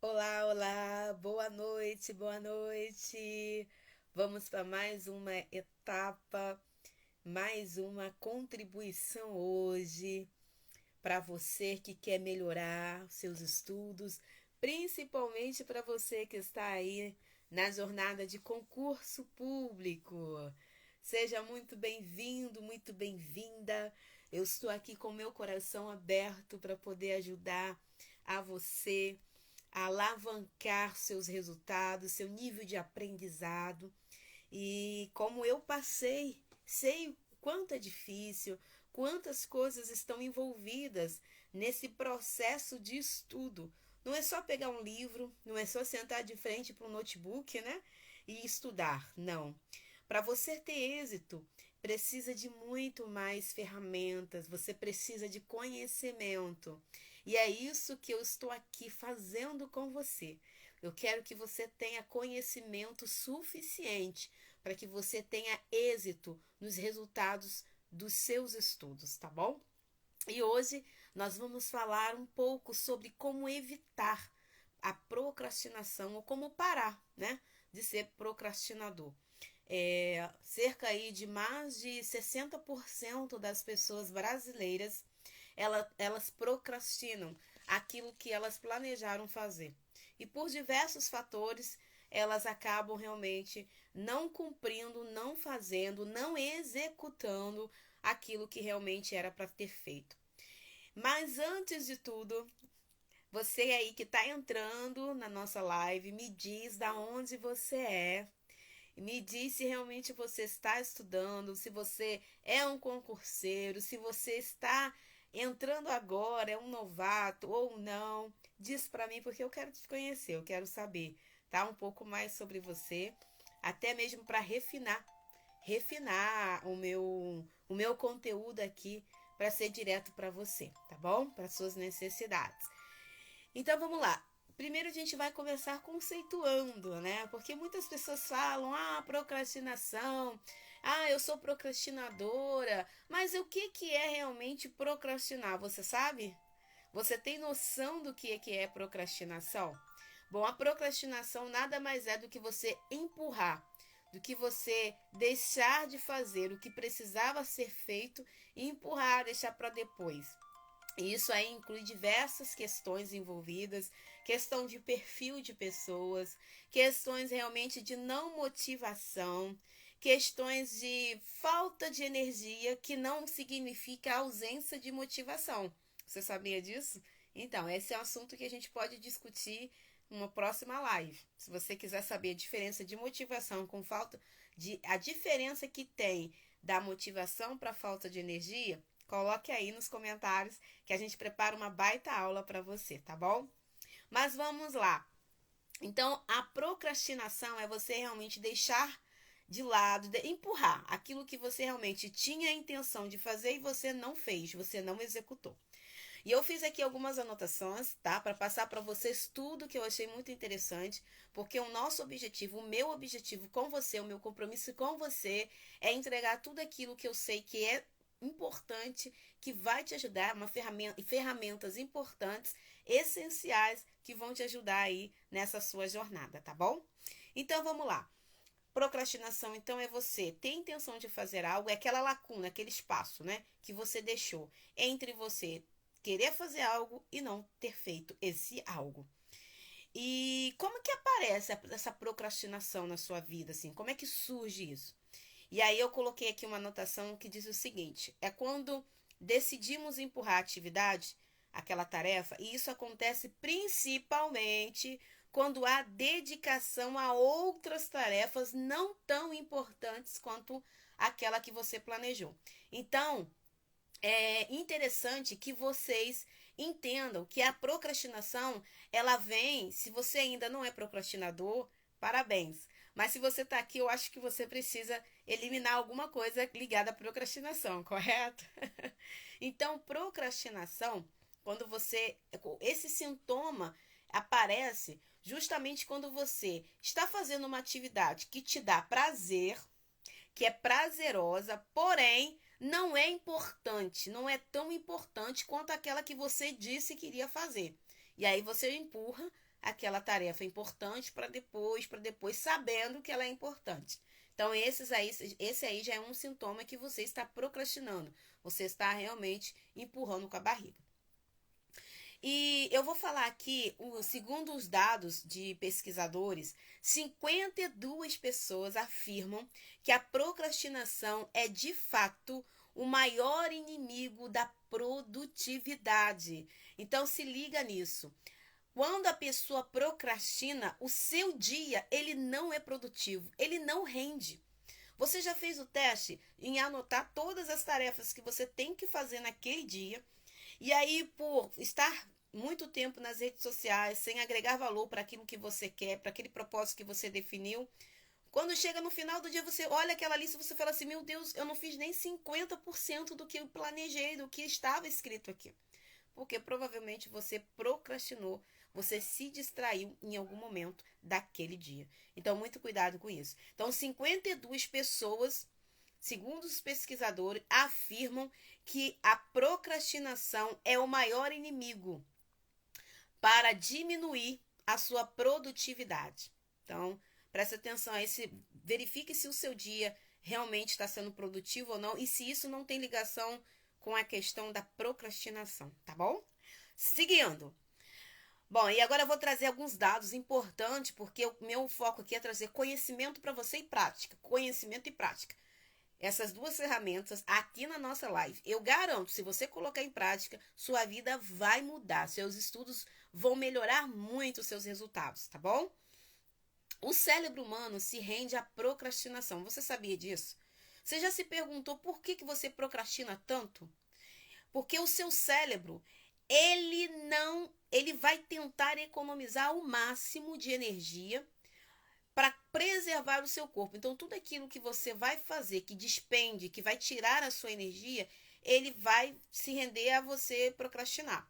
Olá, olá, boa noite, boa noite. Vamos para mais uma etapa, mais uma contribuição hoje para você que quer melhorar os seus estudos, principalmente para você que está aí na jornada de concurso público. Seja muito bem-vindo, muito bem-vinda. Eu estou aqui com meu coração aberto para poder ajudar a você a alavancar seus resultados, seu nível de aprendizado. E como eu passei, sei o quanto é difícil, quantas coisas estão envolvidas nesse processo de estudo. Não é só pegar um livro, não é só sentar de frente para um notebook, né? E estudar. Não. Para você ter êxito, precisa de muito mais ferramentas, você precisa de conhecimento. E é isso que eu estou aqui fazendo com você. Eu quero que você tenha conhecimento suficiente para que você tenha êxito nos resultados dos seus estudos, tá bom? E hoje nós vamos falar um pouco sobre como evitar a procrastinação ou como parar, né, de ser procrastinador. Cerca aí de mais de 60% das pessoas brasileiras elas procrastinam aquilo que elas planejaram fazer. E por diversos fatores, elas acabam realmente não cumprindo, não fazendo, não executando aquilo que realmente era para ter feito. Mas antes de tudo, você aí que está entrando na nossa live, me diz da onde você é. Me diz se realmente você está estudando, se você é um concurseiro, se você está entrando agora, é um novato ou não. Diz para mim porque eu quero te conhecer, eu quero saber, tá? Um pouco mais sobre você, até mesmo para refinar o meu conteúdo aqui para ser direto para você, tá bom? Para suas necessidades. Então vamos lá. Primeiro a gente vai começar conceituando, né? Porque muitas pessoas falam, procrastinação, eu sou procrastinadora. Mas o que é realmente procrastinar? Você sabe? Você tem noção do que é procrastinação? Bom, a procrastinação nada mais é do que você empurrar, do que você deixar de fazer o que precisava ser feito e empurrar, deixar para depois. E isso aí inclui diversas questões envolvidas, questão de perfil de pessoas, questões realmente de não motivação, questões de falta de energia, que não significa ausência de motivação. Você sabia disso? Então, esse é um assunto que a gente pode discutir numa próxima live. Se você quiser saber a diferença de motivação com falta de a diferença que tem da motivação para falta de energia, coloque aí nos comentários que a gente prepara uma baita aula para você, tá bom? Mas vamos lá. Então, a procrastinação é você realmente deixar de lado, empurrar aquilo que você realmente tinha a intenção de fazer e você não fez, você não executou. E eu fiz aqui algumas anotações, tá? Para passar para vocês tudo que eu achei muito interessante, porque o nosso objetivo, o meu objetivo com você, o meu compromisso com você é entregar tudo aquilo que eu sei que é importante, que vai te ajudar, ferramentas importantes, essenciais, que vão te ajudar aí nessa sua jornada, tá bom? Então vamos lá. Procrastinação, então, é você ter intenção de fazer algo, é aquela lacuna, aquele espaço, né, que você deixou entre você querer fazer algo e não ter feito esse algo. E como que aparece essa procrastinação na sua vida, assim? Como é que surge isso? E aí eu coloquei aqui uma anotação que diz o seguinte: é quando decidimos empurrar a atividade, aquela tarefa, e isso acontece principalmente quando há dedicação a outras tarefas não tão importantes quanto aquela que você planejou. Então, é interessante que vocês entendam que a procrastinação, ela vem, se você ainda não é procrastinador, parabéns. Mas se você está aqui, eu acho que você precisa eliminar alguma coisa ligada à procrastinação, correto? Então, procrastinação, quando você, esse sintoma aparece justamente quando você está fazendo uma atividade que te dá prazer, que é prazerosa, porém não é importante, não é tão importante quanto aquela que você disse que iria fazer. E aí você empurra, aquela tarefa importante para depois sabendo que ela é importante. Então, esse aí já é um sintoma que você está procrastinando. Você está realmente empurrando com a barriga. E eu vou falar aqui, segundo os dados de pesquisadores, 52 pessoas afirmam que a procrastinação é de fato o maior inimigo da produtividade. Então se liga nisso. Quando a pessoa procrastina, o seu dia ele não é produtivo, ele não rende. Você já fez o teste em anotar todas as tarefas que você tem que fazer naquele dia? E aí, por estar muito tempo nas redes sociais, sem agregar valor para aquilo que você quer, para aquele propósito que você definiu, quando chega no final do dia, você olha aquela lista e você fala assim, meu Deus, eu não fiz nem 50% do que eu planejei, do que estava escrito aqui. Porque provavelmente você procrastinou, você se distraiu em algum momento daquele dia. Então, muito cuidado com isso. Então, 52 pessoas, segundo os pesquisadores, afirmam que a procrastinação é o maior inimigo para diminuir a sua produtividade. Então, preste atenção a esse, verifique se o seu dia realmente está sendo produtivo ou não e se isso não tem ligação com a questão da procrastinação, tá bom? Seguindo. Bom, e agora eu vou trazer alguns dados importantes, porque o meu foco aqui é trazer conhecimento para você e prática. Conhecimento e prática. Essas duas ferramentas aqui na nossa live, eu garanto, se você colocar em prática, sua vida vai mudar, seus estudos vão melhorar muito os seus resultados, tá bom? O cérebro humano se rende à procrastinação. Você sabia disso? Você já se perguntou por que você procrastina tanto? Porque o seu cérebro, ele vai tentar economizar o máximo de energia para preservar o seu corpo. Então, tudo aquilo que você vai fazer, que despende, que vai tirar a sua energia, ele vai se render a você procrastinar.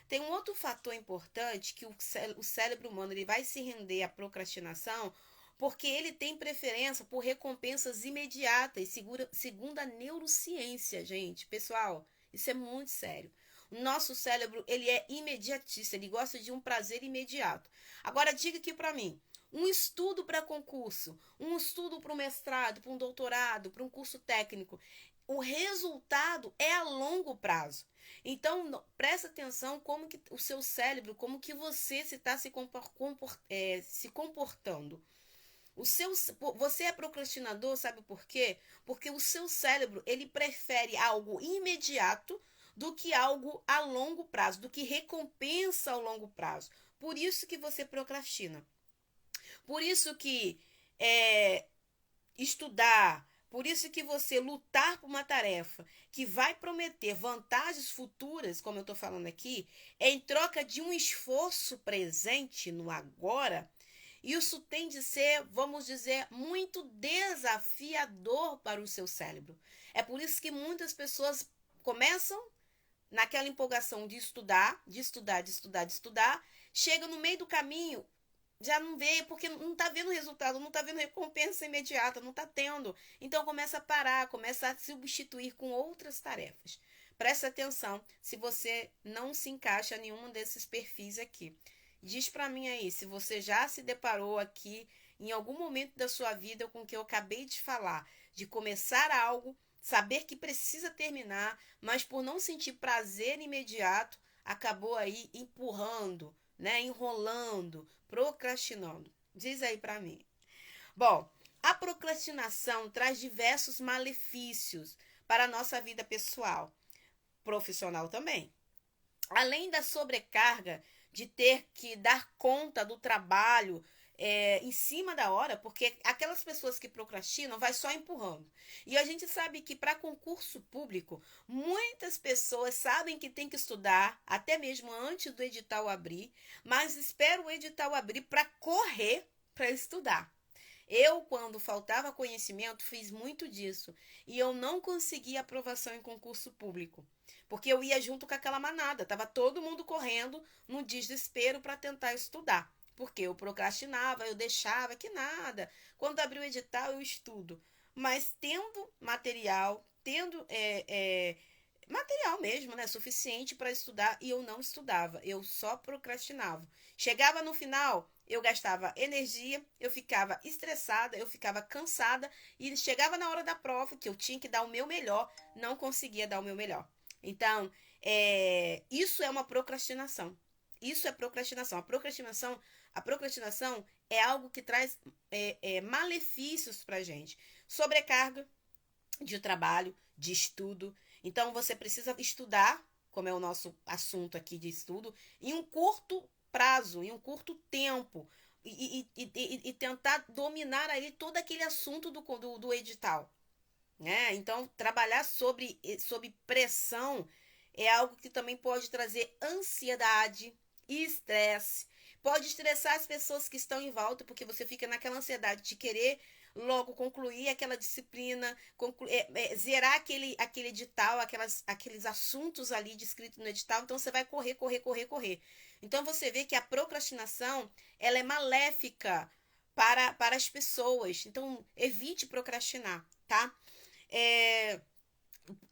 Tem um outro fator importante que o cérebro humano ele vai se render à procrastinação porque ele tem preferência por recompensas imediatas, segundo a neurociência, gente. Pessoal, isso é muito sério. O nosso cérebro, ele é imediatista, ele gosta de um prazer imediato. Agora, diga aqui para mim, um estudo para concurso, um estudo para um mestrado, para um doutorado, para um curso técnico, o resultado é a longo prazo. Então, presta atenção como que o seu cérebro, como que você está se comportando. Você é procrastinador, sabe por quê? Porque o seu cérebro, ele prefere algo imediato do que algo a longo prazo, do que recompensa ao longo prazo. Por isso que você procrastina. Por isso que estudar, por isso que você lutar por uma tarefa que vai prometer vantagens futuras, como eu estou falando aqui, em troca de um esforço presente no agora, isso tem de ser, vamos dizer, muito desafiador para o seu cérebro. É por isso que muitas pessoas começam naquela empolgação de estudar, chega no meio do caminho, já não vê, porque não está vendo resultado, não está vendo recompensa imediata, não está tendo. Então começa a parar, começa a substituir com outras tarefas. Presta atenção se você não se encaixa em nenhum desses perfis aqui. Diz para mim aí, se você já se deparou aqui em algum momento da sua vida com o que eu acabei de falar, de começar algo, saber que precisa terminar, mas por não sentir prazer imediato, acabou aí empurrando, né, enrolando, procrastinando. Diz aí para mim. Bom, a procrastinação traz diversos malefícios para a nossa vida pessoal, profissional também. Além da sobrecarga de ter que dar conta do trabalho em cima da hora, porque aquelas pessoas que procrastinam vai só empurrando. E a gente sabe que para concurso público, muitas pessoas sabem que tem que estudar, até mesmo antes do edital abrir, mas esperam o edital abrir para correr para estudar. Eu, quando faltava conhecimento, fiz muito disso. E eu não consegui aprovação em concurso público. Porque eu ia junto com aquela manada. Estava todo mundo correndo no desespero para tentar estudar. Porque eu procrastinava, eu deixava que nada. Quando abriu o edital, eu estudo. Mas tendo material, tendo material mesmo, né? Suficiente para estudar e eu não estudava, eu só procrastinava. Chegava no final, eu gastava energia, eu ficava estressada, eu ficava cansada e chegava na hora da prova que eu tinha que dar o meu melhor, não conseguia dar o meu melhor. Então, isso é uma procrastinação. Isso é procrastinação. A procrastinação é algo que traz malefícios para gente. Sobrecarga de trabalho, de estudo. Então você precisa estudar, como é o nosso assunto aqui de estudo, em um curto prazo, em um curto tempo. E tentar dominar ali todo aquele assunto do edital. Né? Então, trabalhar sobre pressão é algo que também pode trazer ansiedade e estresse. Pode estressar as pessoas que estão em volta, porque você fica naquela ansiedade de querer logo concluir aquela disciplina, zerar aquele edital, aqueles assuntos ali descritos no edital. Então, você vai correr, correr, correr, correr. Então, você vê que a procrastinação ela é maléfica para as pessoas. Então, evite procrastinar, tá? É,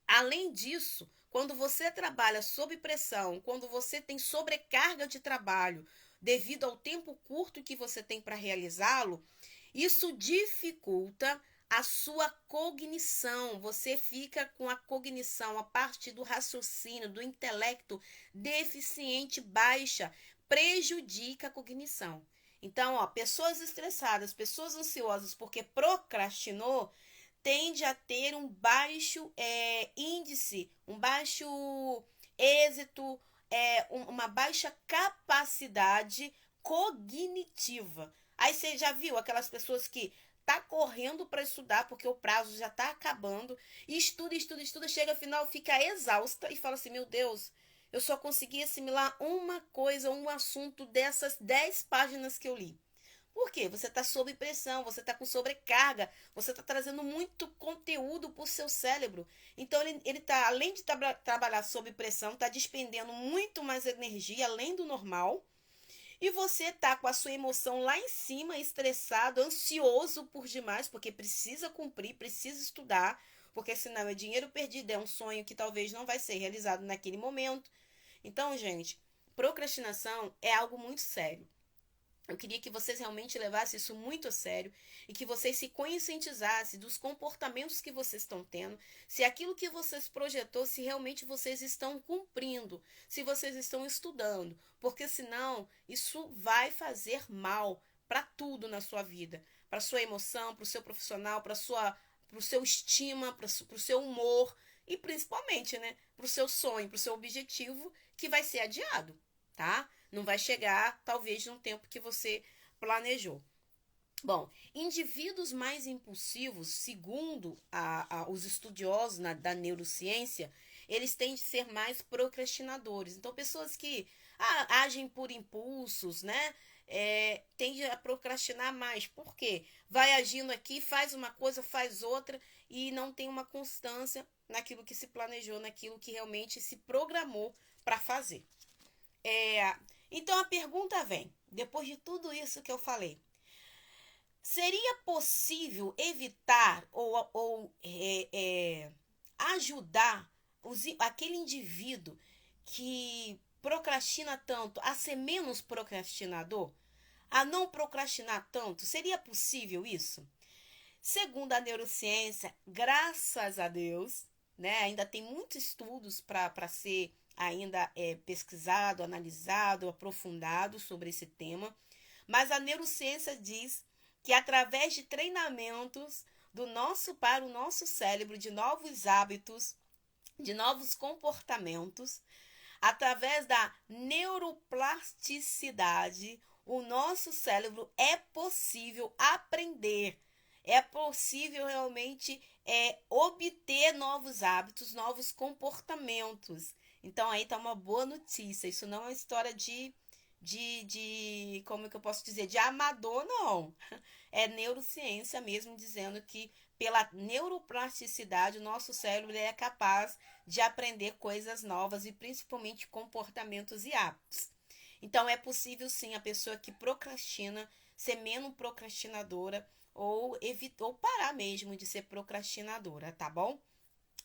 Além disso, quando você trabalha sob pressão, quando você tem sobrecarga de trabalho devido ao tempo curto que você tem para realizá-lo, isso dificulta a sua cognição. Você fica com a cognição, a parte do raciocínio, do intelecto deficiente, baixa, prejudica a cognição. Então, ó, pessoas estressadas, pessoas ansiosas porque procrastinou, tende a ter um baixo índice, um baixo êxito, uma baixa capacidade cognitiva. Aí você já viu aquelas pessoas que tá correndo para estudar porque o prazo já tá acabando, e estuda, estuda, estuda, chega ao final, fica exausta e fala assim: meu Deus, eu só consegui assimilar uma coisa, um assunto dessas 10 páginas que eu li. Por quê? Você está sob pressão, você está com sobrecarga, você está trazendo muito conteúdo para o seu cérebro. Então, ele tá, além de trabalhar sob pressão, está despendendo muito mais energia, além do normal. E você está com a sua emoção lá em cima, estressado, ansioso por demais, porque precisa cumprir, precisa estudar, porque senão é dinheiro perdido, é um sonho que talvez não vai ser realizado naquele momento. Então, gente, procrastinação é algo muito sério. Eu queria que vocês realmente levassem isso muito a sério e que vocês se conscientizassem dos comportamentos que vocês estão tendo, se aquilo que vocês projetou, se realmente vocês estão cumprindo, se vocês estão estudando, porque senão isso vai fazer mal para tudo na sua vida, para sua emoção, para o seu profissional, para o seu estima, para o seu humor e principalmente, né, para o seu sonho, para o seu objetivo que vai ser adiado, tá? Não vai chegar, talvez, num tempo que você planejou. Bom, indivíduos mais impulsivos, segundo os estudiosos da neurociência, eles tendem a ser mais procrastinadores. Então, pessoas que agem por impulsos, né? Tende a procrastinar mais. Por quê? Vai agindo aqui, faz uma coisa, faz outra e não tem uma constância naquilo que se planejou, naquilo que realmente se programou para fazer. Então a pergunta vem, depois de tudo isso que eu falei, seria possível evitar ou ajudar aquele indivíduo que procrastina tanto a ser menos procrastinador? A não procrastinar tanto? Seria possível isso? Segundo a neurociência, graças a Deus, né, ainda tem muitos estudos para ser ainda pesquisado, analisado, aprofundado sobre esse tema, mas a neurociência diz que através de treinamentos para o nosso cérebro, de novos hábitos, de novos comportamentos, através da neuroplasticidade, o nosso cérebro é possível aprender, é possível realmente obter novos hábitos, novos comportamentos. Então aí tá uma boa notícia. Isso não é uma história como é que eu posso dizer, de amador, não. É neurociência mesmo dizendo que pela neuroplasticidade o nosso cérebro é capaz de aprender coisas novas e principalmente comportamentos e hábitos. Então é possível sim a pessoa que procrastina ser menos procrastinadora ou parar mesmo de ser procrastinadora, tá bom?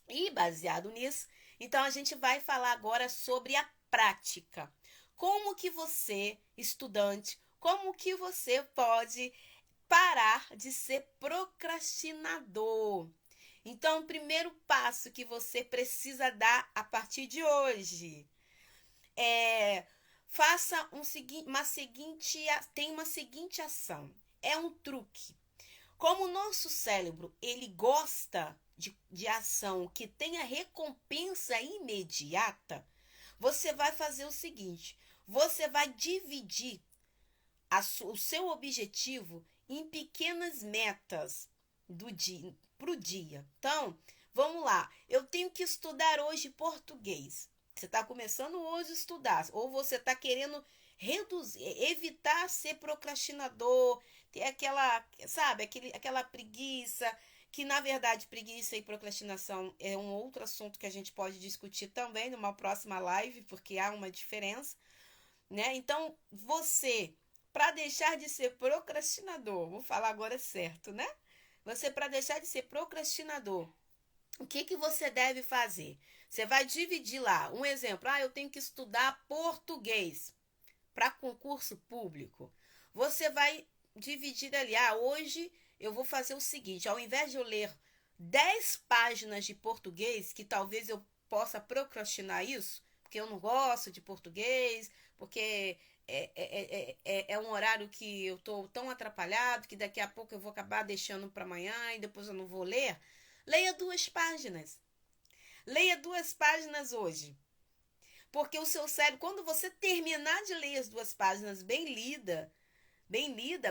E baseado nisso, Então a gente vai falar agora sobre a prática. Como que você, estudante, como que você pode parar de ser procrastinador? Então, o primeiro passo que você precisa dar a partir de hoje é faça tem uma seguinte ação. É um truque. Como o nosso cérebro ele gosta de ação que tenha recompensa imediata, você vai fazer o seguinte: você vai dividir o seu objetivo em pequenas metas do dia para o dia. Então, vamos lá. Eu tenho que estudar hoje português. Você está começando hoje a estudar, ou você está querendo reduzir, evitar ser procrastinador, ter aquela, sabe, aquela preguiça, que na verdade preguiça e procrastinação é um outro assunto que a gente pode discutir também numa próxima live, porque há uma diferença, né? Então, você, para deixar de ser procrastinador, vou falar agora certo, né? Você, para deixar de ser procrastinador, o que você deve fazer? Você vai dividir lá, um exemplo, eu tenho que estudar português para concurso público. Você vai dividir ali, hoje eu vou fazer o seguinte, ao invés de eu ler 10 páginas de português, que talvez eu possa procrastinar isso, porque eu não gosto de português, porque é um horário que eu estou tão atrapalhado que daqui a pouco eu vou acabar deixando para amanhã e depois eu não vou ler. Leia 2 páginas. Leia 2 páginas hoje. Porque o seu cérebro, quando você terminar de ler as 2 páginas bem lida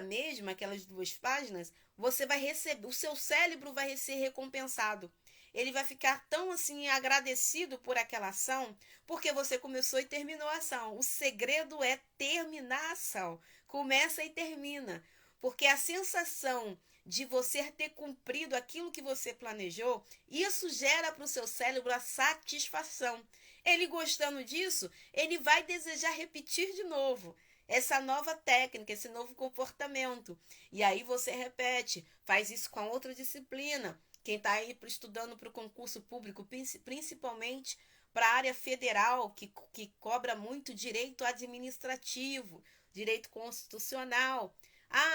mesmo, aquelas 2 páginas, você vai receber, o seu cérebro vai ser recompensado. Ele vai ficar tão assim agradecido por aquela ação, porque você começou e terminou a ação. O segredo é terminar a ação. Começa e termina. Porque a sensação de você ter cumprido aquilo que você planejou, isso gera para o seu cérebro a satisfação. Ele gostando disso, ele vai desejar repetir de novo essa nova técnica, esse novo comportamento. E aí você repete, faz isso com a outra disciplina. Quem está aí estudando para o concurso público, principalmente para a área federal, que cobra muito direito administrativo, direito constitucional.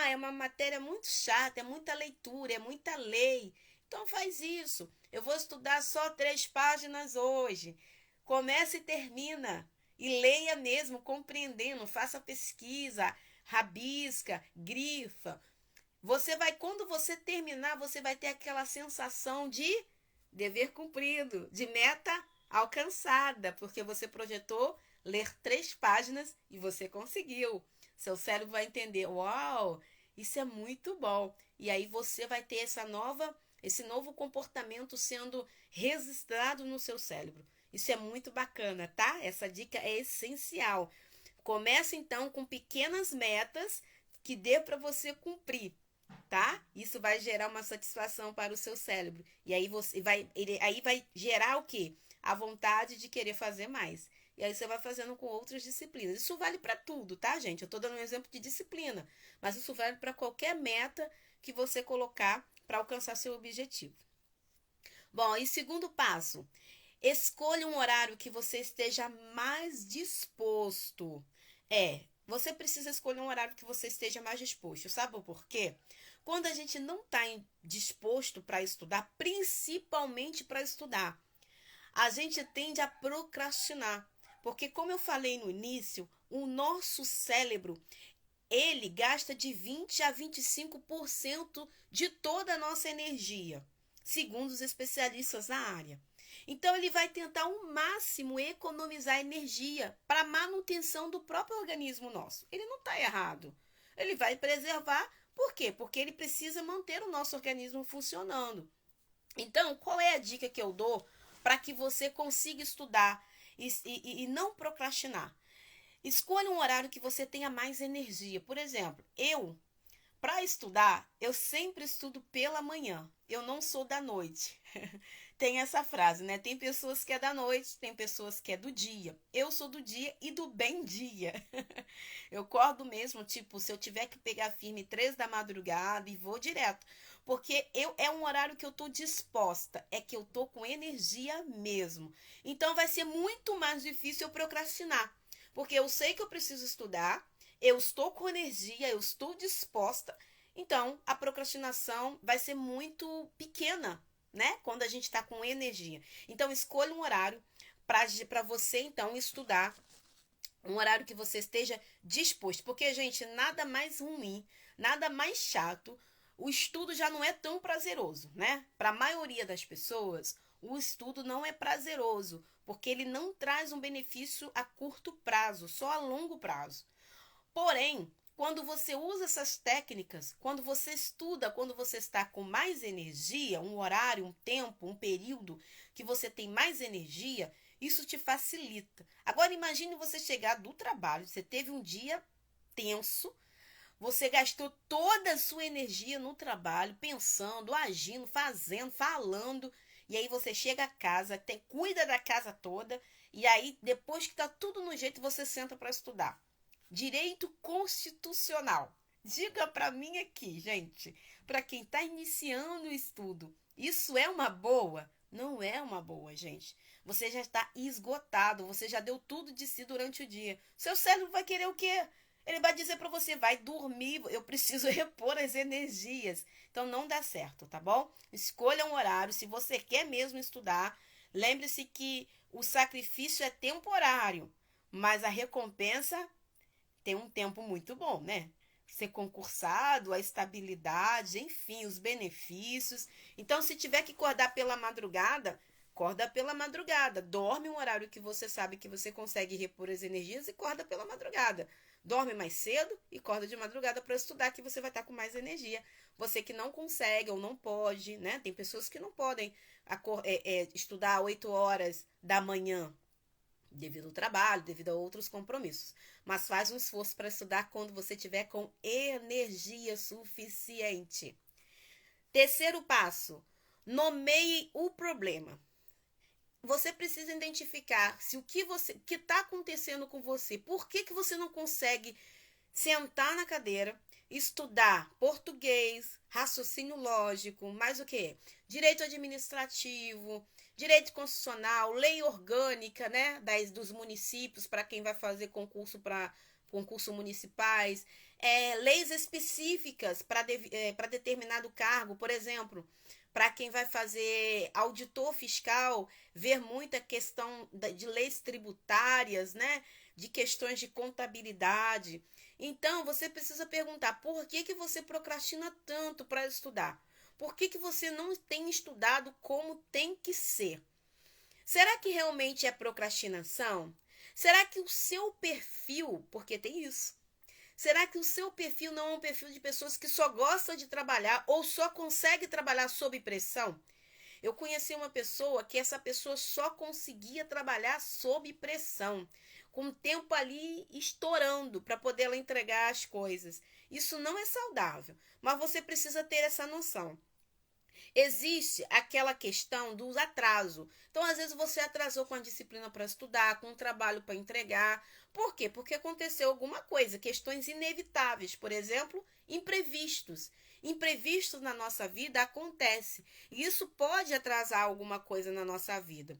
É uma matéria muito chata, é muita leitura, é muita lei. Então faz isso. Eu vou estudar só 3 páginas hoje. Começa e termina. E leia mesmo, compreendendo, faça pesquisa, rabisca, grifa. Quando você terminar, você vai ter aquela sensação de dever cumprido, de meta alcançada, porque você projetou ler 3 páginas e você conseguiu. Seu cérebro vai entender, uau, isso é muito bom. E aí você vai ter esse novo comportamento sendo registrado no seu cérebro. Isso é muito bacana, tá? Essa dica é essencial. Comece então com pequenas metas que dê para você cumprir, tá? Isso vai gerar uma satisfação para o seu cérebro. E aí vai gerar o quê? A vontade de querer fazer mais. E aí você vai fazendo com outras disciplinas. Isso vale para tudo, tá, gente? Eu estou dando um exemplo de disciplina, mas isso vale para qualquer meta que você colocar para alcançar seu objetivo. Bom, e segundo passo, escolha um horário que você esteja mais disposto. Você precisa escolher um horário que você esteja mais disposto. Sabe por quê? Quando a gente não está disposto para estudar, principalmente para estudar, a gente tende a procrastinar. Porque, como eu falei no início, o nosso cérebro, ele gasta de 20 a 25% de toda a nossa energia, segundo os especialistas na área. Então, ele vai tentar ao máximo economizar energia para a manutenção do próprio organismo nosso. Ele não está errado. Ele vai preservar. Por quê? Porque ele precisa manter o nosso organismo funcionando. Então, qual é a dica que eu dou para que você consiga estudar e não procrastinar? Escolha um horário que você tenha mais energia. Por exemplo, para estudar, eu sempre estudo pela manhã. Eu não sou da noite. tem essa frase, né? Tem pessoas que é da noite, tem pessoas que é do dia. Eu sou do dia e do bem dia. Eu acordo mesmo, tipo, se eu tiver que pegar firme 3 da madrugada e vou direto. Porque é um horário que eu tô disposta, é que eu tô com energia mesmo. Então vai ser muito mais difícil eu procrastinar. Porque eu sei que eu preciso estudar, eu estou com energia, eu estou disposta. Então, a procrastinação vai ser muito pequena, né? Quando a gente está com energia. Então, escolha um horário para você, então, estudar. Um horário que você esteja disposto. Porque, gente, nada mais ruim, nada mais chato. O estudo já não é tão prazeroso, né? Para a maioria das pessoas, o estudo não é prazeroso. Porque ele não traz um benefício a curto prazo, só a longo prazo. Porém, quando você usa essas técnicas, quando você estuda, quando você está com mais energia, um horário, um tempo, um período que você tem mais energia, isso te facilita. Agora imagine você chegar do trabalho, você teve um dia tenso, você gastou toda a sua energia no trabalho, pensando, agindo, fazendo, falando, e aí você chega a casa, cuida da casa toda, e aí depois que está tudo no jeito, você senta para estudar. Direito constitucional. Diga para mim aqui, gente, para quem está iniciando o estudo, isso é uma boa? Não é uma boa, gente. Você já está esgotado, você já deu tudo de si durante o dia. Seu cérebro vai querer o quê? Ele vai dizer para você, vai dormir, eu preciso repor as energias. Então não dá certo, tá bom? Escolha um horário, se você quer mesmo estudar, lembre-se que o sacrifício é temporário, mas a recompensa tem um tempo muito bom, né? Ser concursado, a estabilidade, enfim, os benefícios. Então, se tiver que acordar pela madrugada, acorda pela madrugada. Dorme um horário que você sabe que você consegue repor as energias e acorda pela madrugada. Dorme mais cedo e acorda de madrugada para estudar, que você vai estar com mais energia. Você que não consegue ou não pode, né? Tem pessoas que não podem estudar 8 horas da manhã, devido ao trabalho, devido a outros compromissos. Mas faz um esforço para estudar quando você tiver com energia suficiente. Terceiro passo, nomeie o problema. Você precisa identificar se o que está acontecendo com você, por que você não consegue sentar na cadeira, estudar português, raciocínio lógico, mais o que? Direito administrativo, direito constitucional, lei orgânica, né, dos municípios para quem vai fazer concurso municipais, leis específicas para determinado cargo, por exemplo, para quem vai fazer auditor fiscal, ver muita questão de leis tributárias, né, de questões de contabilidade. Então, você precisa perguntar por que você procrastina tanto para estudar? Por que você não tem estudado como tem que ser? Será que realmente é procrastinação? Será que o seu perfil, porque tem isso, será que o seu perfil não é um perfil de pessoas que só gostam de trabalhar ou só consegue trabalhar sob pressão? Eu conheci uma pessoa que essa pessoa só conseguia trabalhar sob pressão, com o tempo ali estourando para poder ela entregar as coisas. Isso não é saudável, mas você precisa ter essa noção. Existe aquela questão do atraso. Então, às vezes, você atrasou com a disciplina para estudar, com o trabalho para entregar. Por quê? Porque aconteceu alguma coisa, questões inevitáveis, por exemplo, imprevistos. Imprevistos na nossa vida acontece. E isso pode atrasar alguma coisa na nossa vida.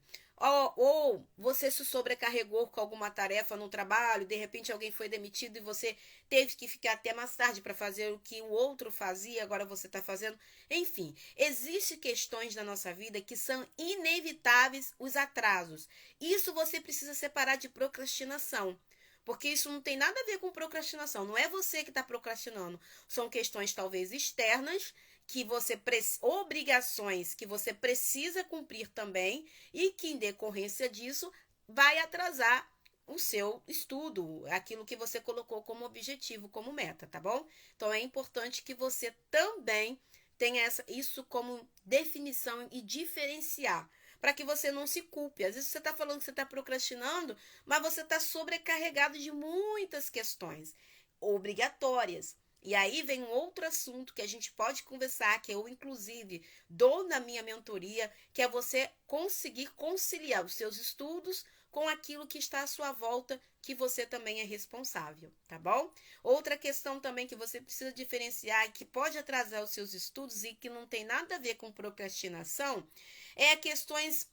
Ou você se sobrecarregou com alguma tarefa no trabalho, de repente alguém foi demitido e você teve que ficar até mais tarde para fazer o que o outro fazia, agora você está fazendo. Enfim, existem questões da nossa vida que são inevitáveis, os atrasos. Isso você precisa separar de procrastinação. Porque isso não tem nada a ver com procrastinação. Não é você que está procrastinando. São questões talvez externas, que você obrigações que você precisa cumprir também e que em decorrência disso vai atrasar o seu estudo, aquilo que você colocou como objetivo, como meta, tá bom? Então é importante que você também tenha isso como definição e diferenciar, para que você não se culpe. Às vezes você está falando que você está procrastinando, mas você está sobrecarregado de muitas questões obrigatórias. E aí vem um outro assunto que a gente pode conversar, que eu, inclusive, dou na minha mentoria, que é você conseguir conciliar os seus estudos com aquilo que está à sua volta, que você também é responsável, tá bom? Outra questão também que você precisa diferenciar e que pode atrasar os seus estudos e que não tem nada a ver com procrastinação, é questões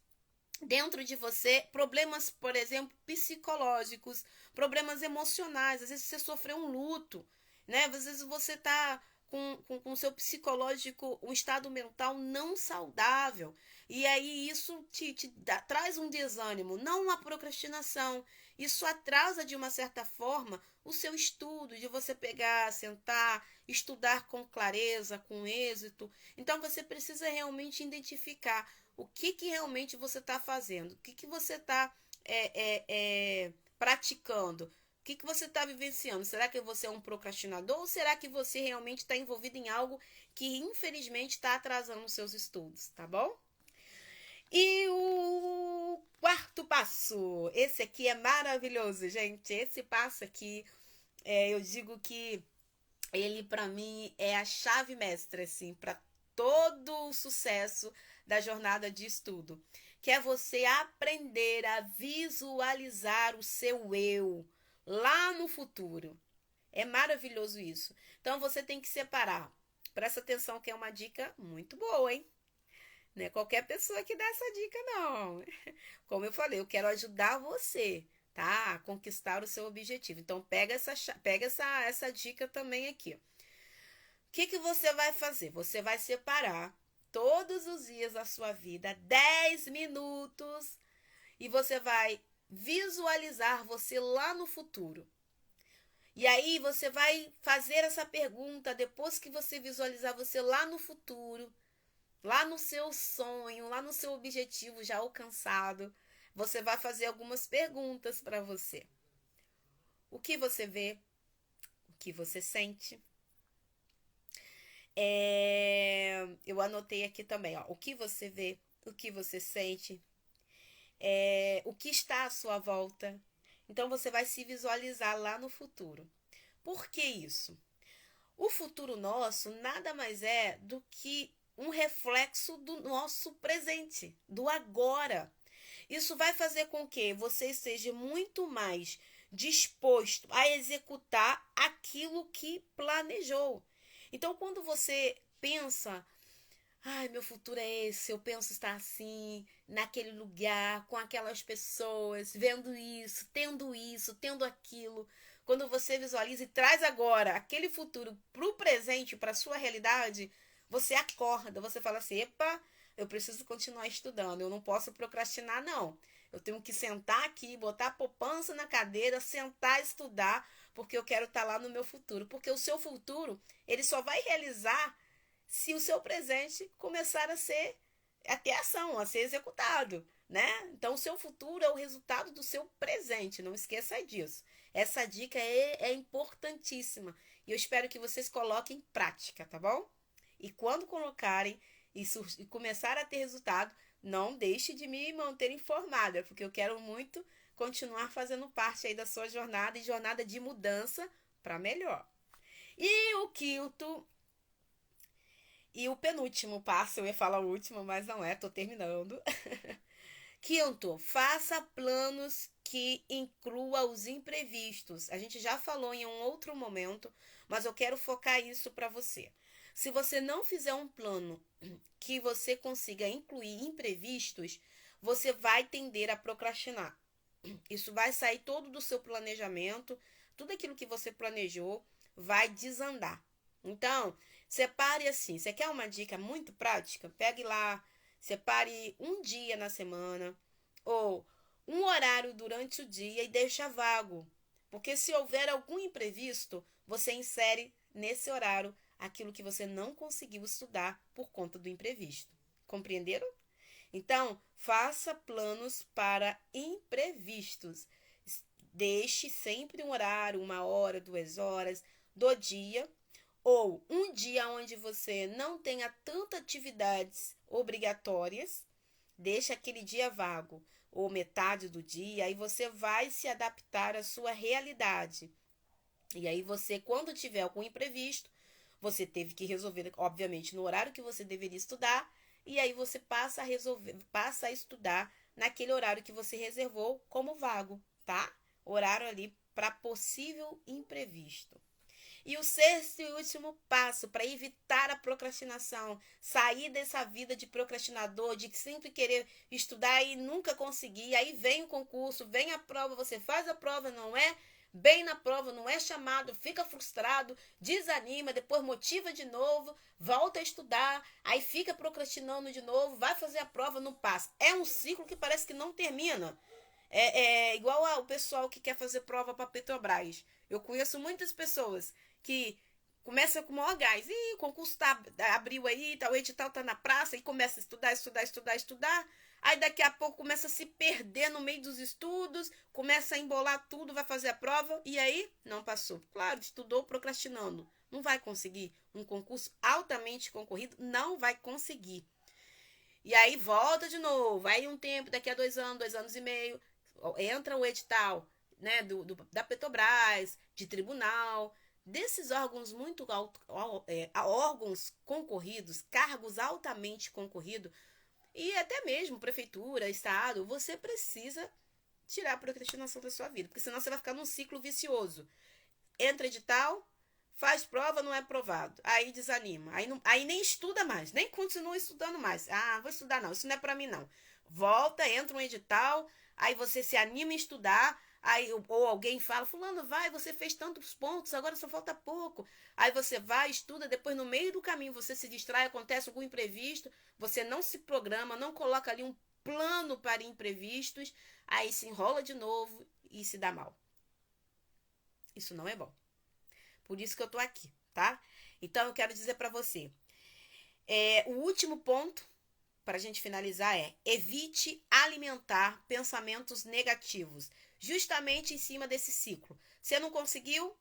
dentro de você, problemas, por exemplo, psicológicos, problemas emocionais. Às vezes você sofreu um luto, né? Às vezes você está com o seu psicológico, um estado mental não saudável. E aí isso traz um desânimo, não uma procrastinação. Isso atrasa, de uma certa forma, o seu estudo, de você pegar, sentar, estudar com clareza, com êxito. Então você precisa realmente identificar o que realmente você está fazendo, o que você está praticando, o que você está vivenciando. Será que você é um procrastinador ou será que você realmente está envolvido em algo que infelizmente está atrasando os seus estudos, tá bom? E o quarto passo, esse aqui é maravilhoso, gente. Esse passo aqui, eu digo que ele para mim é a chave mestra, assim, para todo o sucesso da jornada de estudo, que é você aprender a visualizar o seu eu lá no futuro. É maravilhoso isso. Então você tem que separar. Presta atenção que é uma dica muito boa, hein? Não é qualquer pessoa que dá essa dica, não. Como eu falei, eu quero ajudar você, tá? A conquistar o seu objetivo. Então pega essa dica também aqui. O que você vai fazer? Você vai separar todos os dias da sua vida 10 minutos e você vai visualizar você lá no futuro. E aí você vai fazer essa pergunta depois que você visualizar você lá no futuro, lá no seu sonho, lá no seu objetivo já alcançado. Você vai fazer algumas perguntas para você. O que você vê? O que você sente? Eu anotei aqui também, ó, o que você vê, o que você sente, o que está à sua volta. Então você vai se visualizar lá no futuro. Por que isso? O futuro nosso nada mais é do que um reflexo do nosso presente, do agora. Isso vai fazer com que você esteja muito mais disposto a executar aquilo que planejou. Então, quando você pensa, ai, meu futuro é esse, eu penso estar assim, naquele lugar, com aquelas pessoas, vendo isso, tendo aquilo. Quando você visualiza e traz agora aquele futuro para o presente, para a sua realidade, você acorda, você fala assim, epa, eu preciso continuar estudando, eu não posso procrastinar, não. Eu tenho que sentar aqui, botar a poupança na cadeira, sentar e estudar, porque eu quero estar lá no meu futuro. Porque o seu futuro, ele só vai realizar se o seu presente começar a ter ação, a ser executado, né? Então, o seu futuro é o resultado do seu presente, não esqueça disso. Essa dica é importantíssima e eu espero que vocês coloquem em prática, tá bom? E quando colocarem e começar a ter resultado, não deixe de me manter informada, porque eu quero muito continuar fazendo parte aí da sua jornada e jornada de mudança para melhor. E o quinto e o penúltimo passo, eu ia falar o último, mas não é, tô terminando. Quinto, faça planos que inclua os imprevistos. A gente já falou em um outro momento, mas eu quero focar isso para você. Se você não fizer um plano que você consiga incluir imprevistos, você vai tender a procrastinar. Isso vai sair todo do seu planejamento, tudo aquilo que você planejou vai desandar. Então, separe assim. Você quer uma dica muito prática? Pegue lá, separe um dia na semana ou um horário durante o dia e deixa vago. Porque se houver algum imprevisto, você insere nesse horário aquilo que você não conseguiu estudar por conta do imprevisto. Compreenderam? Então, faça planos para imprevistos. Deixe sempre um horário, 1 hora, 2 horas do dia, ou um dia onde você não tenha tantas atividades obrigatórias, deixe aquele dia vago, ou metade do dia, aí você vai se adaptar à sua realidade. E aí você, quando tiver algum imprevisto, você teve que resolver, obviamente, no horário que você deveria estudar, e aí você passa a resolver, passa a estudar naquele horário que você reservou como vago, tá? Horário ali para possível imprevisto. E o sexto e último passo para evitar a procrastinação, sair dessa vida de procrastinador, de sempre querer estudar e nunca conseguir. Aí vem o concurso, vem a prova, você faz a prova, não é bem na prova, não é chamado, fica frustrado, desanima, depois motiva de novo, volta a estudar, aí fica procrastinando de novo, vai fazer a prova, não passa. É um ciclo que parece que não termina. É igual ao pessoal que quer fazer prova para Petrobras. Eu conheço muitas pessoas que começa com o maior gás. E o concurso abriu aí, tá, o edital tá na praça, e começa a estudar. Aí daqui a pouco começa a se perder no meio dos estudos, começa a embolar tudo, vai fazer a prova, e aí não passou. Claro, estudou procrastinando. Não vai conseguir. Um concurso altamente concorrido não vai conseguir. E aí volta de novo. Aí um tempo, daqui a 2 anos, 2 anos e meio, entra o edital, né, da Petrobras, de tribunal, desses órgãos órgãos concorridos, cargos altamente concorridos, e até mesmo prefeitura, estado, você precisa tirar a procrastinação da sua vida, porque senão você vai ficar num ciclo vicioso. Entra edital, faz prova, não é aprovado. Aí desanima. Aí nem estuda mais, nem continua estudando mais. Ah, vou estudar não, isso não é para mim não. Volta, entra um edital, aí você se anima em estudar, aí ou alguém fala, fulano, vai, você fez tantos pontos, agora só falta pouco. Aí você vai, estuda, depois no meio do caminho você se distrai, acontece algum imprevisto, você não se programa, não coloca ali um plano para imprevistos, aí se enrola de novo e se dá mal. Isso não é bom. Por isso que eu tô aqui, tá? Então eu quero dizer para você, o último ponto para a gente finalizar é: evite alimentar pensamentos negativos, justamente em cima desse ciclo. Você não conseguiu,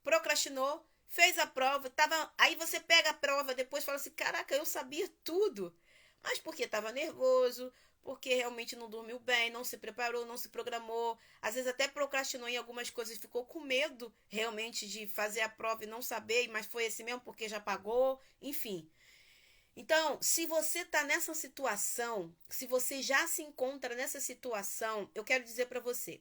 procrastinou, fez a prova, aí você pega a prova depois e fala assim: caraca, eu sabia tudo, mas porque estava nervoso, porque realmente não dormiu bem, não se preparou, não se programou, às vezes até procrastinou em algumas coisas, ficou com medo realmente de fazer a prova e não saber, mas foi esse mesmo porque já pagou, enfim. Então, se você está nessa situação, se você já se encontra nessa situação, eu quero dizer para você: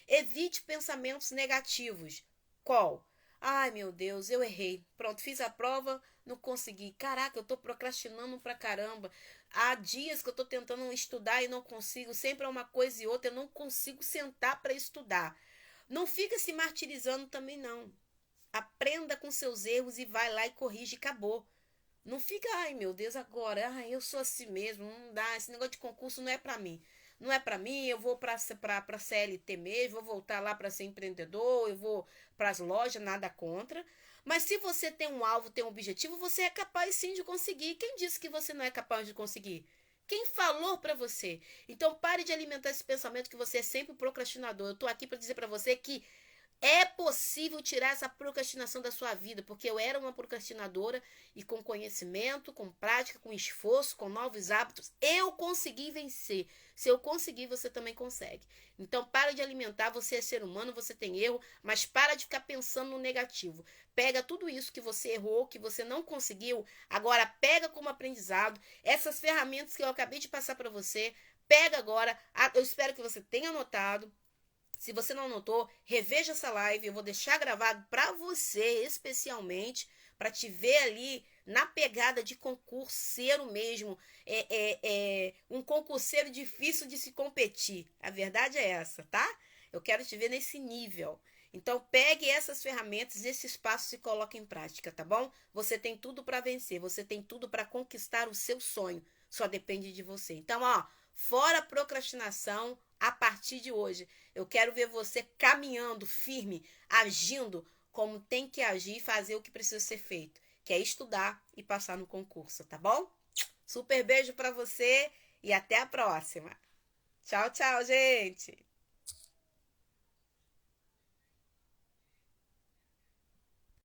evite pensamentos negativos. Qual? Ai, meu Deus, eu errei. Pronto, fiz a prova, não consegui. Caraca, eu tô procrastinando pra caramba. Há dias que eu tô tentando estudar e não consigo. Sempre é uma coisa e outra, eu não consigo sentar para estudar. Não fica se martirizando também, não. Aprenda com seus erros e vai lá e corrige, acabou. Não fica, ai meu Deus, agora, ai, eu sou assim mesmo, não dá, esse negócio de concurso não é para mim. Não é para mim, eu vou para CLT mesmo, vou voltar lá para ser empreendedor, eu vou para as lojas, nada contra. Mas se você tem um alvo, tem um objetivo, você é capaz sim de conseguir. Quem disse que você não é capaz de conseguir? Quem falou para você? Então pare de alimentar esse pensamento que você é sempre procrastinador. Eu tô aqui para dizer para você que é possível tirar essa procrastinação da sua vida, porque eu era uma procrastinadora e com conhecimento, com prática, com esforço, com novos hábitos, eu consegui vencer. Se eu conseguir, você também consegue. Então, para de alimentar, você é ser humano, você tem erro, mas para de ficar pensando no negativo. Pega tudo isso que você errou, que você não conseguiu, agora pega como aprendizado, essas ferramentas que eu acabei de passar para você, pega agora, eu espero que você tenha anotado. Se você não anotou, reveja essa live. Eu vou deixar gravado para você, especialmente, para te ver ali na pegada de concurseiro mesmo. Um concurseiro difícil de se competir. A verdade é essa, tá? Eu quero te ver nesse nível. Então, pegue essas ferramentas, esses passos e coloque em prática, tá bom? Você tem tudo para vencer, você tem tudo para conquistar o seu sonho. Só depende de você. Então, ó, fora procrastinação a partir de hoje. Eu quero ver você caminhando firme, agindo como tem que agir e fazer o que precisa ser feito, que é estudar e passar no concurso, tá bom? Super beijo para você e até a próxima. Tchau, tchau, gente!